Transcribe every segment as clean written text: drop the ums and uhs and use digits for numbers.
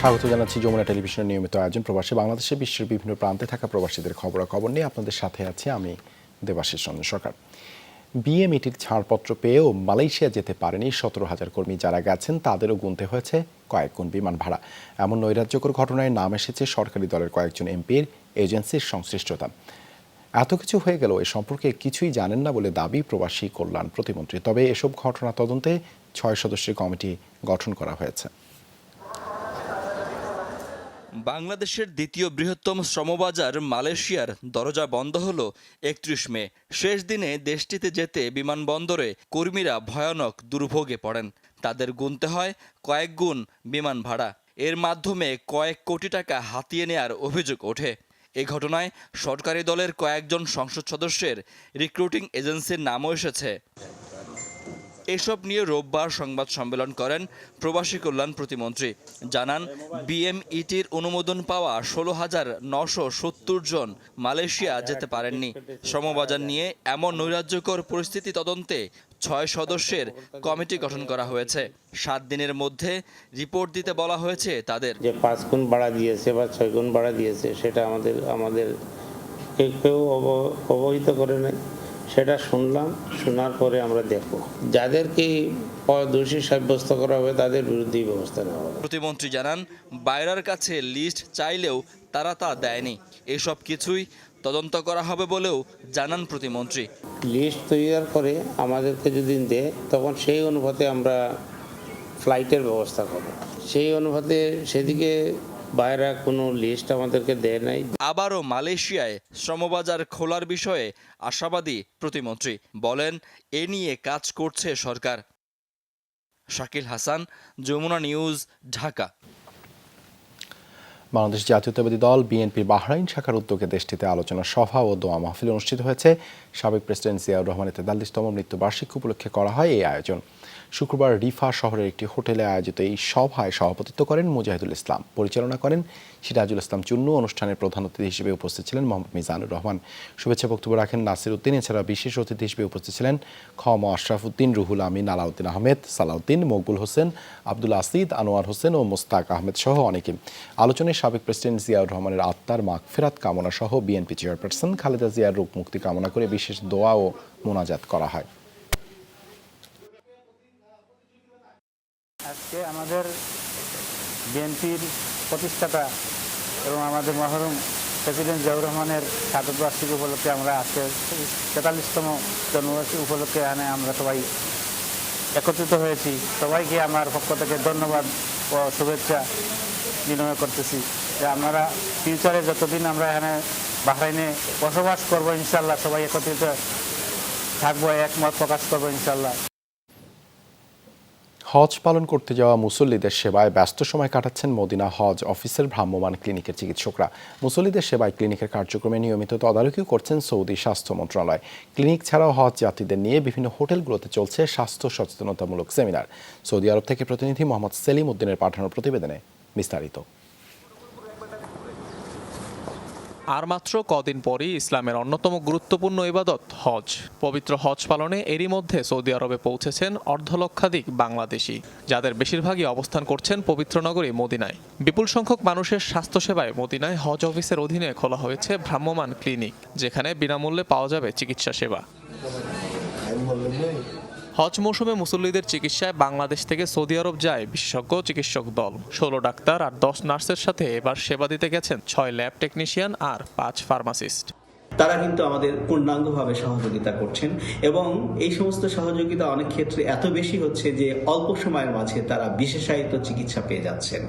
স্বাগত জানাচ্ছি যমুনা টেলিভিশনের নিয়মিত আয়োজন প্রবাসী বাংলাদেশে। বিশ্বের বিভিন্ন প্রান্তে থাকা প্রবাসীদের খবরাখবর নিয়ে আপনাদের সাথে আছি আমি দেবাশিস চন্দ্র সরকার। বিএমইটির ছাড়পত্র পেয়েও মালয়েশিয়া যেতে পারেনি 17,000 কর্মী যারা গেছেন তাদেরও গুনতে হয়েছে কয়েক গুণ বিমান ভাড়া। এমন নৈরাজ্যকর ঘটনায় নাম এসেছে সরকারি দলের কয়েকজন এমপির এজেন্সির সংশ্লিষ্টতা। এত কিছু হয়ে গেল এ সম্পর্কে কিছুই জানেন না বলে দাবি প্রবাসী কল্যাণ প্রতিমন্ত্রী। তবে এসব ঘটনা তদন্তে 6 সদস্যের কমিটি গঠন করা হয়েছে। বাংলাদেশের দ্বিতীয় বৃহত্তম শ্রমবাজার মালয়েশিয়ার দরজা বন্ধ হলো 31 মে। শেষ দিনে দেশটিতে যেতে বিমানবন্দরে কর্মীরা ভয়ানক দুর্ভোগে পড়েন। তাদের গুনতে হয় কয়েক গুণ বিমান ভাড়া। এর মাধ্যমে কয়েক কোটি টাকা হাতিয়ে নেয়ার অভিযোগ ওঠে। এ ঘটনায় সরকারি দলের কয়েকজন সংসদ সদস্যের রিক্রুটিং এজেন্সির নামও এসেছে। এসব নিয়ে রোববার সংবাদ সম্মেলন করেন প্রবাসী কল্যাণ প্রতিমন্ত্রী। জানান, বিএমইটির অনুমোদন পাওয়া 16,970 জন মালয়েশিয়া যেতে পারেননি। শ্রমবাজার নিয়ে এমন নৈরাজ্যকর পরিস্থিতি তদন্তে 6 সদস্যের কমিটি গঠন করা হয়েছে। 7 দিনের মধ্যে রিপোর্ট দিতে বলা হয়েছে তাদের। যে 5 গুণ ভাড়া দিয়েছে বা 6 গুণ ভাড়া দিয়েছে সেটা আমাদের কেউ অবহিত করে নাই। সেটা শুনলাম, শোনার পরে আমরা দেখব যাদেরকে দোষী সাব্যস্ত করা হবে তাদের বিরুদ্ধে ব্যবস্থা নেওয়া হবে। প্রতিমন্ত্রী জানান, বাইরের কাছে লিস্ট চাইলেও তারা তা দেয়নি। এসব কিছুই তদন্ত করা হবে বলেও জানান প্রতিমন্ত্রী। লিস্ট তৈরি করে আমাদেরকে যদি দেয় তখন সেই অনুপাতে আমরা ফ্লাইটের ব্যবস্থা করব। সেই অনুপাতে সেদিকে বাইরে কোনো লিস্ট আমাদেরকে দেয় নাই। আবারও মালয়েশিয়ায় শ্রমবাজার খোলার বিষয়ে আশাবাদী প্রতিমন্ত্রী। বলেন, এ নিয়ে কাজ করছে সরকার। শাকিল হাসান, যমুনা নিউজ, ঢাকা। বাংলাদেশ জাতীয়তাবাদী দল বিএনপির বাহরাইন শাখার উদ্যোগে দেশটিতে আলোচনা সভা ও দোয়া মাহফিল অনুষ্ঠিত হয়েছে। সাবেক প্রেসিডেন্ট জিয়াউর রহমানের 43তম মৃত্যুবার্ষিকী উপলক্ষে করা হয় এই আয়োজন। শুক্রবার রিফা শহরের একটি হোটেলে আয়োজিত এই সভায় সভাপতিত্ব করেন মুজাহিদুল ইসলাম, পরিচালনা করেন সিরাজুল ইসলাম চুন্নু। অনুষ্ঠানের প্রধান অতিথি হিসেবে উপস্থিত ছিলেন মোহাম্মদ মিজানুর রহমান। শুভেচ্ছা বক্তব্য রাখেন নাসির উদ্দিন। এছাড়া বিশেষ অতিথি হিসেবে উপস্থিত ছিলেন খম আশরাফ উদ্দিন, রুহুল আমিন, আলাউদ্দিন আহমেদ, সালাউদ্দিন, মকবুল হোসেন, আব্দুল আসিদ, আনোয়ার হোসেন ও মোস্তাক আহমেদ সহ অনেকে। আলোচনায় সাবেক প্রেসিডেন্ট জিয়াউর রহমানের আত্মার মাগফিরাত কামনা সহ বিএনপি চেয়ারপারসন খালেদা জিয়ার রোগ মুক্তি কামনা করে বিশেষ দোয়া ও মোনাজাত করা হয়। আজকে আমাদের বিএনপির প্রতিষ্ঠাতা এবং আমাদের মরহুম প্রেসিডেন্ট জিয়াউর রহমানের শতবার্ষিকী উপলক্ষে আমরা আজকে 43তম জন্মবার্ষিকী উপলক্ষে এখানে আমরা সবাই একত্রিত হয়েছি। সবাইকে আমার পক্ষ থেকে ধন্যবাদ ও শুভেচ্ছা বিনিময় করতেছি যে আমরা ফিউচারে যতদিন আমরা এখানে বাহরাইনে বসবাস করবো ইনশাল্লাহ সবাই একত্রিত থাকবো, একমত প্রকাশ করবো ইনশাল্লাহ। হজ পালন করতে যাওয়া মুসল্লিদের সেবায় ব্যস্ত সময় কাটাচ্ছেন মদিনা হজ অফিসের ভ্রাম্যমাণ ক্লিনিকের চিকিৎসকরা। মুসল্লিদের সেবায় ক্লিনিকের কার্যক্রমে নিয়মিত তদারকিও করছেন সৌদি স্বাস্থ্য মন্ত্রণালয়। ক্লিনিক ছাড়াও হজ যাত্রীদের নিয়ে বিভিন্ন হোটেলগুলোতে চলছে স্বাস্থ্য সচেতনতামূলক সেমিনার। সৌদি আরব থেকে প্রতিনিধি মোহাম্মদ সেলিম উদ্দিনের পাঠানো প্রতিবেদনে বিস্তারিত। আর মাত্র কদিন পরই ইসলামের অন্যতম গুরুত্বপূর্ণ ইবাদত হজ। পবিত্র হজ পালনে এরই মধ্যে সৌদি আরবে পৌঁছেছেন অর্ধলক্ষাধিক বাংলাদেশি, যাদের বেশিরভাগই অবস্থান করছেন পবিত্র নগরী মদিনায়। বিপুল সংখ্যক মানুষের স্বাস্থ্যসেবায় মদিনায় হজ অফিসের অধীনে খোলা হয়েছে ভ্রাম্যমাণ ক্লিনিক, যেখানে বিনামূল্যে পাওয়া যাবে চিকিৎসা সেবা। হজ মৌসুমে মুসল্লিদের চিকিৎসায় বাংলাদেশ থেকে সৌদি আরব যায় বিশেষজ্ঞ চিকিৎসক দল। 16 ডাক্তার আর 10 নার্সের সাথে এবার সেবা দিতে গেছেন 6 ল্যাব টেকনিশিয়ান আর 5 ফার্মাসিস্ট। তারা কিন্তু আমাদের পূর্ণাঙ্গভাবে সহযোগিতা করছেন এবং এই সমস্ত সহযোগিতা অনেক ক্ষেত্রে এত বেশি হচ্ছে যে অল্প সময়ের মাঝে তারা বিশেষায়িত চিকিৎসা পেয়ে যাচ্ছেন।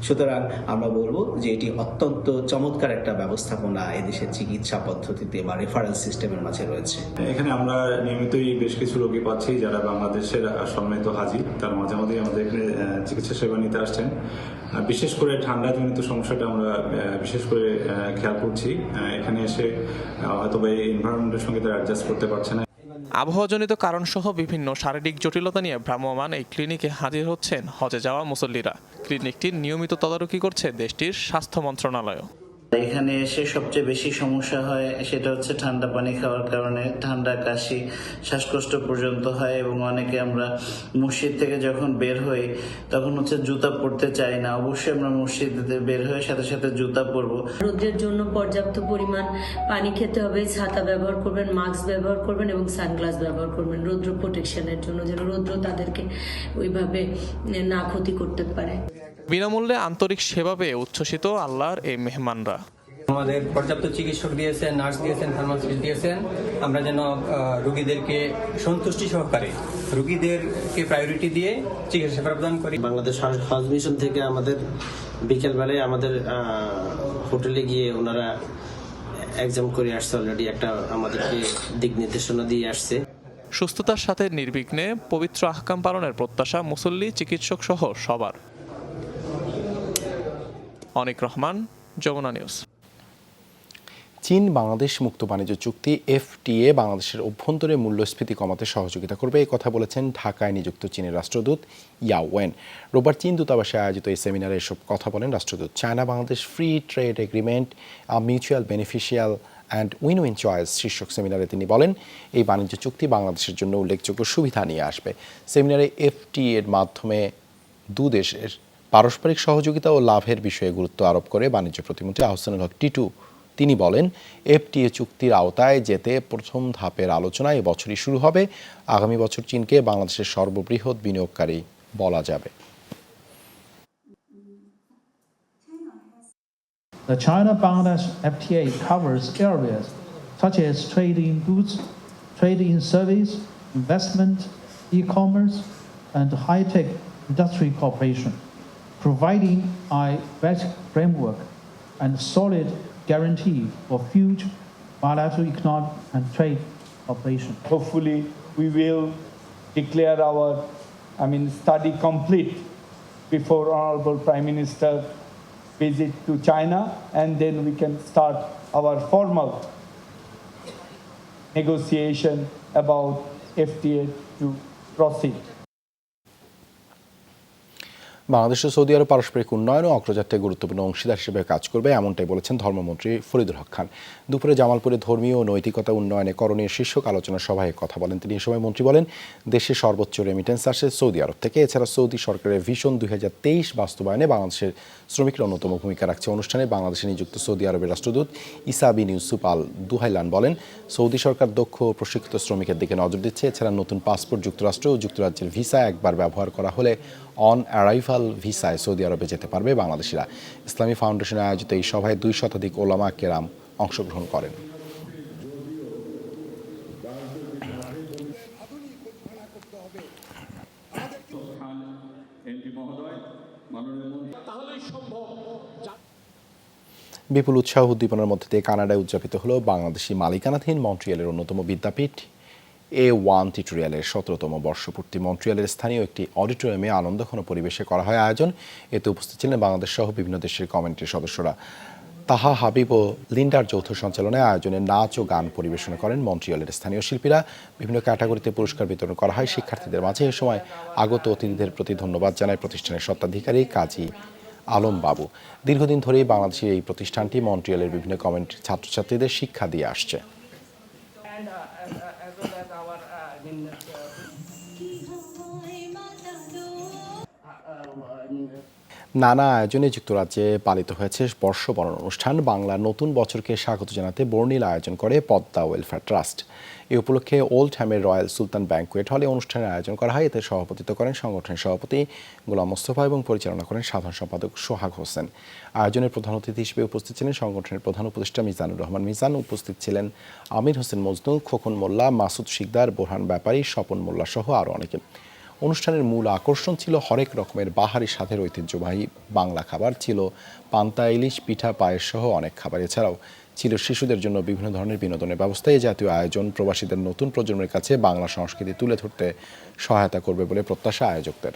সুতরাং আমরা বলবো যে এটি অত্যন্ত চমৎকার একটা ব্যবস্থাপনা এদেশের চিকিৎসা পদ্ধতিতে বা রেফারেল সিস্টেমের মাঝে রয়েছে। এখানে আমরা নিয়মিতই বেশ কিছু রোগী পাচ্ছি যারা বাংলাদেশের সম্মানিত হাজি, তার মাঝে মাঝে আমাদের এখানে চিকিৎসা সেবা নিতে আসছেন। বিশেষ করে ঠান্ডাজনিত সমস্যাটা আমরা বিশেষ করে খেয়াল করছি। এখানে এসে হয়তো বা এই এনভায়রনমেন্টের সঙ্গে তারা অ্যাডজাস্ট করতে পারছে না। আবহাওয়াজনিত কারণসহ বিভিন্ন শারীরিক জটিলতা নিয়ে ভ্রাম্যমাণ এই ক্লিনিকে হাজির হচ্ছেন হজে যাওয়া মুসল্লিরা। ক্লিনিকটির নিয়মিত তদারকি করছে দেশটির স্বাস্থ্য মন্ত্রণালয়। এখানে এসে সবচেয়ে বেশি সমস্যা হয় সেটা হচ্ছে ঠান্ডা পানি খাওয়ার কারণে ঠান্ডা, কাশি, শ্বাসকষ্ট পর্যন্ত হয় এবং অনেকে আমরা মসজিদ থেকে যখন বের হই তখন হচ্ছে জুতা পরতে চাই না। অবশ্যই আমরা মসজিদে বের হয়ে সাথে সাথে জুতা পরবো। রোদের জন্য পর্যাপ্ত পরিমাণ পানি খেতে হবে, ছাতা ব্যবহার করবেন, মাস্ক ব্যবহার করবেন এবং সানগ্লাস ব্যবহার করবেন রৌদ্র প্রোটেকশনের জন্য, যেন রৌদ্র তাদেরকে ওইভাবে না ক্ষতি করতে পারে। বিনামূল্যে আন্তরিক সেবা পেয়ে উচ্ছ্বসিত আল্লাহর এই মেহমানরা। আমাদের পর্যাপ্ত চিকিৎসক দিয়েছেন, নার্স দিয়েছেন, ফার্মাসিস্ট দিয়েছেন। আমরা যেন রোগীদেরকে সন্তুষ্টি সহকারে রোগীদেরকে প্রায়োরিটি দিয়ে চিকিৎসা প্রদান করি। বাংলাদেশ হজ মিশন থেকে আমাদের বিকেলবেলায় আমাদের হোটেলে গিয়ে ওনারা এক্সাম করে আসছে, অলরেডি একটা আমাদেরকে দিক নির্দেশনা দিয়ে আসছে। সুস্থতার সাথে নির্বিঘ্নে পবিত্র আহকাম পালনের প্রত্যাশা মুসল্লি, চিকিৎসক সহ সবার। অনিক রহমান, যমুনা নিউজ। চীন বাংলাদেশ মুক্ত বাণিজ্য চুক্তি FTA বাংলাদেশের অভ্যন্তরে মূল্যস্ফীতি কমাতে সহযোগিতা করবে, এই কথা বলেছেন ঢাকায় নিযুক্ত চীনের রাষ্ট্রদূত ইয়াও ওয়েন। রোববার চীন দূতাবাসে আয়োজিত এই সেমিনারে এসব কথা বলেন রাষ্ট্রদূত। China Bangladesh free trade agreement, mutual beneficial and win win choice শীর্ষক সেমিনারে তিনি বলেন, এই বাণিজ্য চুক্তি বাংলাদেশের জন্য উল্লেখযোগ্য সুবিধা নিয়ে আসবে। সেমিনারে FTA এর মাধ্যমে দুদেশের পারস্পরিক সহযোগিতা ও লাভের বিষয়ে গুরুত্ব আরোপ করে বাণিজ্য প্রতিমন্ত্রী আহসানুল হক টিটু তিনি বলেন, FTA চুক্তির আওতায় যেতে প্রথম ধাপের আলোচনা এবছরই শুরু হবে। আগামী বছর চীনকে বাংলাদেশের সর্ববৃহৎ বিনিয়োগকারী বলা যাবে। The China-Bangladesh FTA covers areas such as trade in goods, trade in service, investment, e-commerce, and high-tech industry cooperation, providing a basic framework and solid guarantee for future bilateral economic and trade cooperation. Hopefully, we will declare our, study complete before Honorable Prime Minister visit to China, and then we can start our formal negotiation about FTA to proceed. Bangladesh ও Saudi Arab পারস্পরিক উন্নয়ন ও অগ্রযাত্রায় গুরুত্বপূর্ণ অংশীদার হিসেবে কাজ করবে, এমনটাই বলেছেন ধর্মমন্ত্রী ফরিদুল হক খান। দুপুরে জামালপুরে ধর্মীয় ও নৈতিকতা উন্নয়নে করণীয় শীর্ষক আলোচনা সভায় কথা বলেন তিনি। এ সময় মন্ত্রী বলেন, দেশের সর্বোচ্চ রেমিটেন্স আসে সৌদি আরব থেকে। এছাড়া সৌদি সরকারের ভিশন 2023 বাস্তবায়নে বাংলাদেশের শ্রমিকরা অন্যতম ভূমিকা রাখছে। অনুষ্ঠানে বাংলাদেশে নিযুক্ত সৌদি আরবের রাষ্ট্রদূত ইসা বিন ইউসুফ আল দুহাইলান বলেন, সৌদি সরকার দক্ষ ও প্রশিক্ষিত শ্রমিকের দিকে নজর দিচ্ছে। এছাড়া নতুন পাসপোর্ট যুক্তরাষ্ট্র ও যুক্তরাজ্যের ভিসা একবার ব্যবহার করা হলে অন অ্যারাইভাল ভিসায় সৌদি আরবে যেতে পারবে বাংলাদেশিরা। ইসলামী ফাউন্ডেশনে আয়োজিত এই সভায় 2 শতাধিক ওলামা কেরাম অংশগ্রহণ করেন। বিপুল উৎসাহ উদ্দীপনার মধ্যে দিয়ে কানাডায় উদযাপিত হলো বাংলাদেশি মালিকানাধীন মন্ট্রিয়ালের অন্যতম বিদ্যাপীঠ A1 টিউটোরিয়ালের 17তম বর্ষপূর্তি। মন্ট্রিয়ালের স্থানীয় একটি অডিটোরিয়ামে আনন্দঘন পরিবেশে করা হয় আয়োজন। এতে উপস্থিত ছিলেন বাংলাদেশ সহ বিভিন্ন দেশের কমিটির সদস্যরা। তাহা হাবিব ও লিন্ডার যৌথ সঞ্চালনায় আয়োজনে নাচ ও গান পরিবেশন করেন মন্ট্রিয়ালের স্থানীয় শিল্পীরা। বিভিন্ন ক্যাটাগরিতে পুরস্কার বিতরণ করা হয় শিক্ষার্থীদের মাঝে। এ সময় আগত অতিথিদের প্রতি ধন্যবাদ জানায় প্রতিষ্ঠানের স্বত্বাধিকারী কাজী আলম বাবু। দীর্ঘদিন ধরেই বাংলাদেশের এই প্রতিষ্ঠানটি মন্ট্রিয়ালের বিভিন্ন কমিটির ছাত্রছাত্রীদের শিক্ষা দিয়ে আসছে। নানা আয়োজনে যুক্তরাজ্যে পালিত হয়েছে বর্ষবরণ অনুষ্ঠান। বাংলা নতুন বছরকে স্বাগত জানাতে বর্ণিল আয়োজন করে পদ্মা ওয়েলফেয়ার ট্রাস্ট। এই উপলক্ষে ওল্ড হ্যামের রয়্যাল সুলতান ব্যাংকুয়েট হলে অনুষ্ঠানের আয়োজন করা হয়। এতে সভাপতিত্ব করেন সংগঠনের সভাপতি গোলাম মোস্তফা এবং পরিচালনা করেন সাধারণ সম্পাদক সোহাগ হোসেন। আয়োজনের প্রধান অতিথি হিসেবে উপস্থিত ছিলেন সংগঠনের প্রধান উপদেষ্টা মিজানুর রহমান মিজান। উপস্থিত ছিলেন আমির হোসেন মজনু, খোকন মোল্লা, মাসুদ শিকদার, বোরহান ব্যাপারী, স্বপন মোল্লা সহ আরও অনেকে। অনুষ্ঠানের মূল আকর্ষণ ছিল হরেক রকমের বাহারি স্বাদের ঐতিহ্যবাহী বাংলা খাবার, ছিল পান্তা ইলিশ, পিঠা, পায়েস সহ অনেক খাবার। এছাড়াও ছিল শিশুদের জন্য বিভিন্ন ধরনের বিনোদনের ব্যবস্থা। এই জাতীয় আয়োজন প্রবাসীদের নতুন প্রজন্মের কাছে বাংলা সংস্কৃতি তুলে ধরতে সহায়তা করবে বলে প্রত্যাশা আয়োজকদের।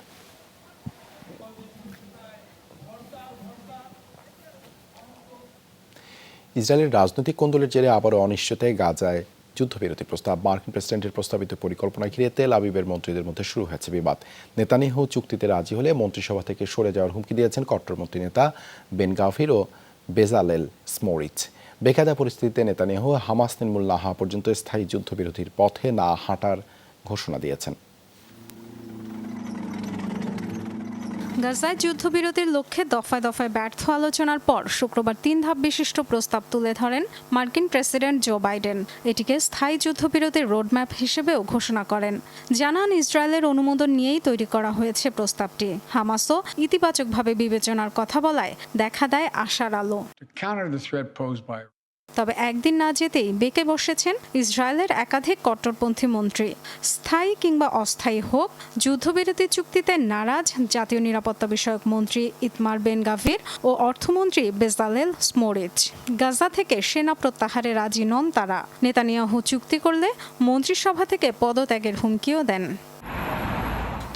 ইসরায়েলের রাজনৈতিক কোন্দলের জেরে আবারও অনিশ্চয়তায় গাজায় যুদ্ধবিরতি প্রস্তাব। মার্কিন প্রেসিডেন্টের প্রস্তাবিত পরিকল্পনা ঘিরে তেল আবিবের মন্ত্রীদের মধ্যে শুরু হয়েছে বিবাদ। নেতানিয়াহু চুক্তিতে রাজি হলে মন্ত্রিসভা থেকে সরে যাওয়ার হুমকি দিয়েছেন কট্টরপন্থী নেতা বেন গাভির ও বেজালেল স্মোরিচ। বেকায়দা পরিস্থিতিতে নেতানিয়াহু হামাস নির্মূল না হওয়া পর্যন্ত স্থায়ী যুদ্ধবিরতির পথে না হাঁটার ঘোষণা দিয়েছেন। গাজায় যুদ্ধবিরতির লক্ষ্যে দফায় দফায় ব্যর্থ আলোচনার পর শুক্রবার 3 ধাপ বিশিষ্ট প্রস্তাব তুলে ধরেন মার্কিন প্রেসিডেন্ট জো বাইডেন। এটিকে স্থায়ী যুদ্ধবিরতির রোডম্যাপ হিসেবেও ঘোষণা করেন। জানান ইসরায়েলের অনুমোদন নিয়েই তৈরি করা হয়েছে প্রস্তাবটি। হামাসও ইতিবাচকভাবে বিবেচনার কথা বলায় দেখা দেয় আশার আলো। তবে একদিন না যেতেই বেঁকে বসেছেন ইসরায়েলের একাধিক কট্টরপন্থী মন্ত্রী। স্থায়ী কিংবা অস্থায়ী হোক, যুদ্ধবিরতি চুক্তিতে নারাজ জাতীয় নিরাপত্তা বিষয়ক মন্ত্রী ইতমার বেন গাভির ও অর্থমন্ত্রী বেজালেল স্মোরিচ। গাজা থেকে সেনা প্রত্যাহারে রাজি নন তারা। নেতানিয়াহু চুক্তি করলে মন্ত্রিসভা থেকে পদত্যাগের হুমকিও দেন।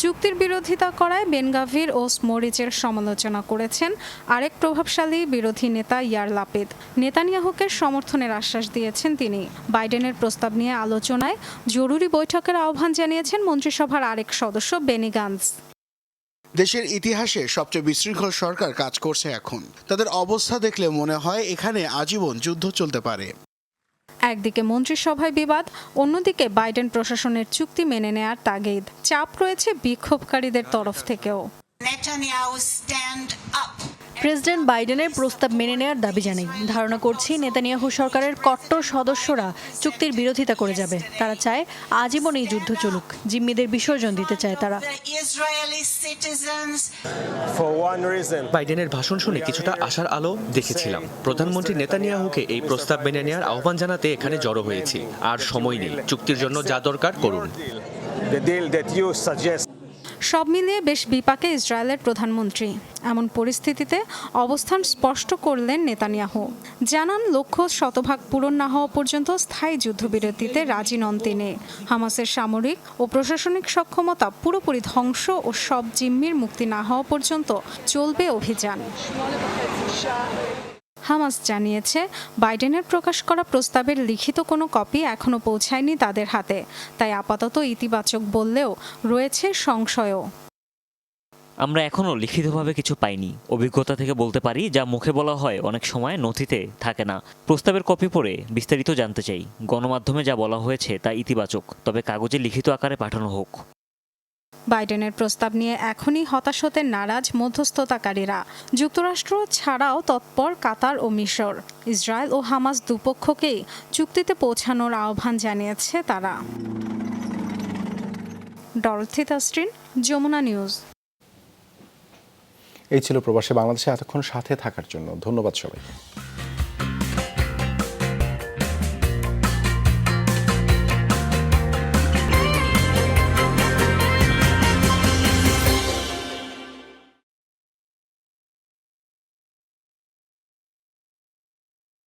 চুক্তির বিরোধিতা করায় বেন গাভির ও স্মোরিচের সমালোচনা করেছেন আরেক প্রভাবশালী বিরোধী নেতা ইয়ার লাপিদ। নেতানিয়াহুকে সমর্থনের আশ্বাস দিয়েছেন তিনি। বাইডেনের প্রস্তাব নিয়ে আলোচনায় জরুরি বৈঠকের আহ্বান জানিয়েছেন মন্ত্রিসভার আরেক সদস্য বেনি গান্টজ। দেশের ইতিহাসে সবচেয়ে বিশৃঙ্খল সরকার কাজ করছে এখন। তাদের অবস্থা দেখলে মনে হয় এখানে আজীবন যুদ্ধ চলতে পারে। একদিকে মন্ত্রিসভায় বিবাদ, অন্যদিকে বাইডেন প্রশাসনের চুক্তি মেনে নেয়ার তাগিদ। চাপ রয়েছে বিক্ষোভকারীদের তরফ থেকেও। প্রেসিডেন্ট বাইডেনের প্রস্তাব মেনে নেয়ার দাবি জানাই। ধারণা করছি নেতানিয়াহু সরকারের কট্টর সদস্যরা চুক্তির বিরোধিতা করে যাবে। তারা চায় আজীবন এই যুদ্ধ চলুক। জিম্মিদের বিসর্জন দিতে চায় তারা। বাইডেনের ভাষণ শুনে কিছুটা আশার আলো দেখেছিলাম। প্রধানমন্ত্রী নেতানিয়াহুকে এই প্রস্তাব মেনে নেওয়ার আহ্বান জানাতে এখানে জড়ো হয়েছি। আর সময় নেই, চুক্তির জন্য যা দরকার করুন। সব মিলিয়ে বেশ বিপাকে ইসরায়েলের প্রধানমন্ত্রী। এমন পরিস্থিতিতে অবস্থান স্পষ্ট করলেন নেতানিয়াহু। জানান লক্ষ্য শতভাগ পূরণ না হওয়া পর্যন্ত স্থায়ী যুদ্ধবিরতিতে রাজি নন তিনি। হামাসের সামরিক ও প্রশাসনিক সক্ষমতা পুরোপুরি ধ্বংস ও সব জিম্মির মুক্তি না হওয়া পর্যন্ত চলবে অভিযান। হামাস জানিয়েছে বাইডেনের প্রকাশ করা প্রস্তাবের লিখিত কোনো কপি এখনো পৌঁছায়নি তাদের হাতে। তাই আপাতত ইতিবাচক বললেও রয়েছে সংশয়ও। আমরা এখনো লিখিতভাবে কিছু পাইনি। অভিজ্ঞতা থেকে বলতে পারি, যা মুখে বলা হয় অনেক সময় নথিতে থাকে না। প্রস্তাবের কপি পড়ে বিস্তারিত জানতে চাই। গণমাধ্যমে যা বলা হয়েছে তা ইতিবাচক, তবে কাগজে লিখিত আকারে পাঠানো হোক। বাইডেনের প্রস্তাব নিয়ে এখনই হতাশ হতে নারাজ মধ্যস্থতাকারীরা। যুক্তরাষ্ট্র ছাড়াও তৎপর কাতার ও মিশর। ইসরায়েল ও হামাস দুপক্ষকেই চুক্তিতে পৌঁছানোর আহ্বান জানিয়েছে তারা। Dorothy Tasrin, Jamuna news. এই ছিল প্রবাসী বাংলাদেশে এতক্ষণ সাথে থাকার জন্য ধন্যবাদ সবাইকে।